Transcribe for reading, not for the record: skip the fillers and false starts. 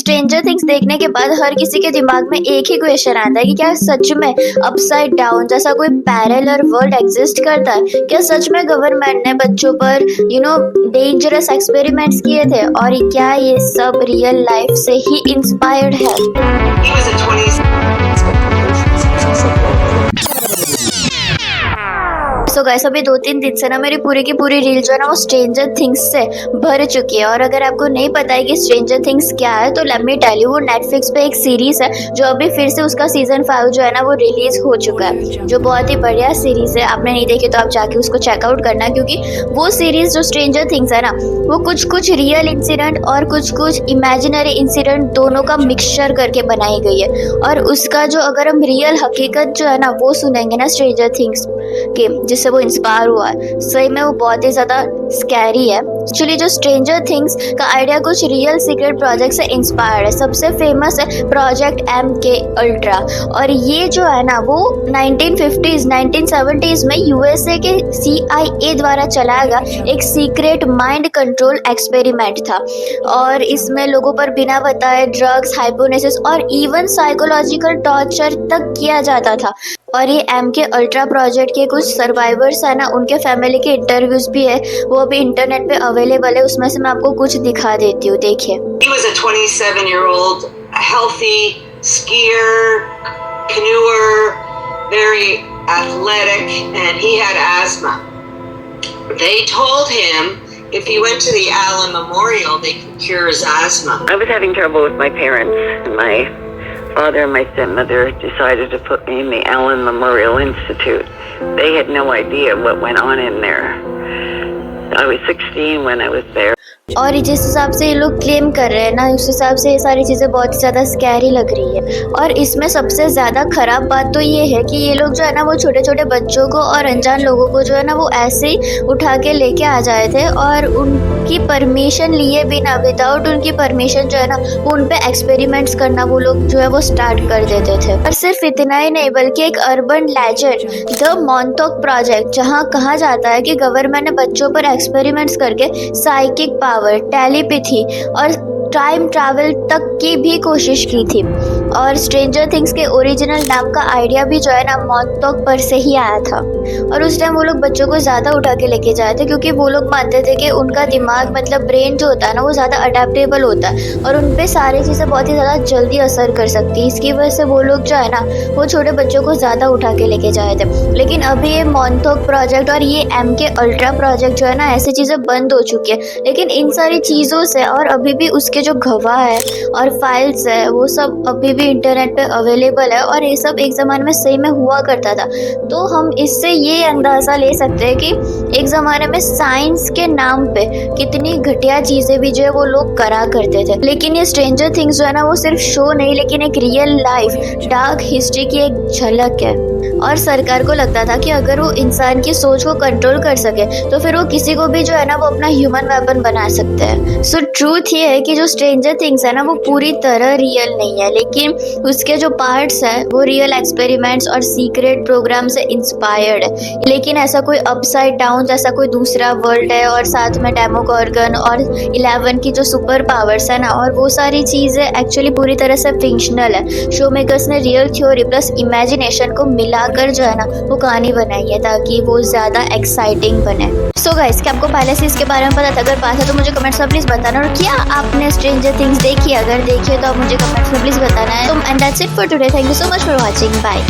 Stranger things देखने के बाद हर किसी के दिमाग में एक ही क्वेश्चन आता है कि क्या सच में अपसाइड डाउन जैसा कोई पैरेलल वर्ल्ड एग्जिस्ट करता है? क्या सच में गवर्नमेंट ने बच्चों पर डेंजरस एक्सपेरिमेंट्स किए थे और क्या ये सब रियल लाइफ से ही इंस्पायर्ड है? He was a so guys अभी 2-3 दिन से ना मेरी पूरी की पूरी रील जो है ना वो स्ट्रेंजर थिंग्स से भर चुकी है। और अगर आपको नहीं पता है कि स्ट्रेंजर थिंग्स क्या है तो लेट मी टेल यू, वो नेटफ्लिक्स पे एक सीरीज है जो अभी फिर से उसका सीजन 5 जो है ना वो रिलीज हो चुका है, जो बहुत ही बढ़िया सीरीज है। आपने नहीं देखी तो आप जाके उसको चेकआउट करना, क्योंकि वो सीरीज जो स्ट्रेंजर थिंग्स है ना वो कुछ रियल इंसिडेंट और कुछ इमेजिनरी इंसिडेंट दोनों का मिक्सचर करके बनाई गई है। और उसका जो अगर हम रियल हकीकत जो है ना वो सुनेंगे ना स्ट्रेंजर थिंग्स के, जिससे वो इंस्पायर हुआ है, सही में वो बहुत ही ज्यादा स्कैरी है। एक्चुअली जो स्ट्रेंजर थिंग्स का आइडिया कुछ रियल सीक्रेट प्रोजेक्ट से इंस्पायर्ड है। सबसे फेमस है प्रोजेक्ट MK अल्ट्रा, और ये जो है ना वो 1950s 1970s में USA के CIA द्वारा चलाया गया एक सीक्रेट माइंड कंट्रोल एक्सपेरिमेंट था। और इसमें लोगों पर बिना बताए ड्रग्स, हाइपोनेसिस और इवन साइकोलॉजिकल टॉर्चर तक किया जाता था। और ये MK अल्ट्रा प्रोजेक्ट के कुछ सर्वाइवर्स है ना, उनके फैमिली के इंटरव्यूज भी है, वो अभी इंटरनेट पे अवेलेबल है। उसमें से मैं आपको कुछ दिखा देती हूँ, देखिए। He was a 27-year-old, healthy skier, canoeer, very athletic, and he had asthma. They told him if he went to the Allen Memorial, they could cure his asthma. I was having trouble with my parents, and my father and my stepmother decided to put me in the Allen Memorial Institute. They had no idea what went on in there. I was 16 when I was there. और जिस हिसाब से ये लोग claim कर रहे हैं ना, उस हिसाब से ये सारी चीज़ें बहुत ही ज़्यादा स्कैरी लग रही है। और इसमें सबसे ज़्यादा खराब बात तो ये है कि ये लोग जो है ना वो छोटे छोटे बच्चों को और अनजान लोगों को जो है ना वो ऐसे ही उठा के लेके आ जाए थे, और उनकी परमिशन लिए बिना, विदाउट उनकी परमिशन जो है ना वो उन पे एक्सपेरिमेंट्स करना वो लोग जो है वो स्टार्ट कर देते थे। और सिर्फ इतना ही नहीं, बल्कि एक urban legend the Montauk project, जहाँ कहा जाता है कि गवर्नमेंट ने बच्चों पर एक्सपेरिमेंट्स करके साइकिक पावर, टेलीपैथी और टाइम ट्रैवल तक की भी कोशिश की थी। और स्ट्रेंजर थिंग्स के ओरिजिनल नाम का आइडिया भी जो है ना मॉन्टॉक पर से ही आया था। और उस टाइम वो लोग बच्चों को ज़्यादा उठा के लेके जाए थे, क्योंकि वो लोग मानते थे कि उनका दिमाग मतलब ब्रेन जो होता है ना वो ज़्यादा अडेप्टेबल होता है और उन पे सारी चीज़ें बहुत ही ज़्यादा जल्दी असर कर सकती है। इसकी वजह से वो लोग जो है ना वो छोटे बच्चों को ज़्यादा उठा के लेके जाए थे। लेकिन अभी ये मॉन्टॉक प्रोजेक्ट और ये MK अल्ट्रा प्रोजेक्ट जो है ना, ऐसी चीज़ें बंद हो चुकी है। लेकिन इन सारी चीज़ों से और अभी भी उसके जो गवाह है और फाइल्स है वो सब अभी भी इंटरनेट पे अवेलेबल है, और ये सब एक ज़माने में सही में हुआ करता था। तो हम इससे ये अंदाज़ा ले सकते हैं कि एक ज़माने में साइंस के नाम पे कितनी घटिया चीज़ें भी जो है वो लोग करा करते थे। लेकिन ये स्ट्रेंजर थिंग्स जो है ना वो सिर्फ शो नहीं, लेकिन एक रियल लाइफ डार्क हिस्ट्री की एक झलक है। और सरकार को लगता था कि अगर वो इंसान की सोच को कंट्रोल कर सके तो फिर वो किसी को भी जो है ना वो अपना ह्यूमन वेपन बना सकते हैं। सो ट्रूथ ये है कि जो स्ट्रेंजर थिंग्स है ना वो पूरी तरह रियल नहीं है, लेकिन उसके जो पार्ट्स है वो रियल एक्सपेरिमेंट्स और सीक्रेट प्रोग्राम से इंस्पायर्ड है। लेकिन ऐसा कोई अपसाइड डाउन जैसा कोई दूसरा वर्ल्ड है, और साथ में डेमोगॉर्गन और 11 की जो सुपर पावर्स है ना, और वो सारी चीज़ें एक्चुअली पूरी तरह से फिक्शनल है। शो मेकर्स ने रियल थ्योरी प्लस इमेजिनेशन को मिलाकर जो है ना वो कहानी बनाई है ताकि वो ज़्यादा एक्साइटिंग बने। सो गाइस, क्या आपको पहले से इसके बारे में पता था? अगर पता था तो मुझे कमेंट्स में प्लीज़ बताना। और क्या आपने स्ट्रेंजर थिंग्स देखी? अगर देखी है तो आप मुझे कमेंट्स में प्लीज़ बताना है। And that's it for today. Thank you so much for watching. Bye.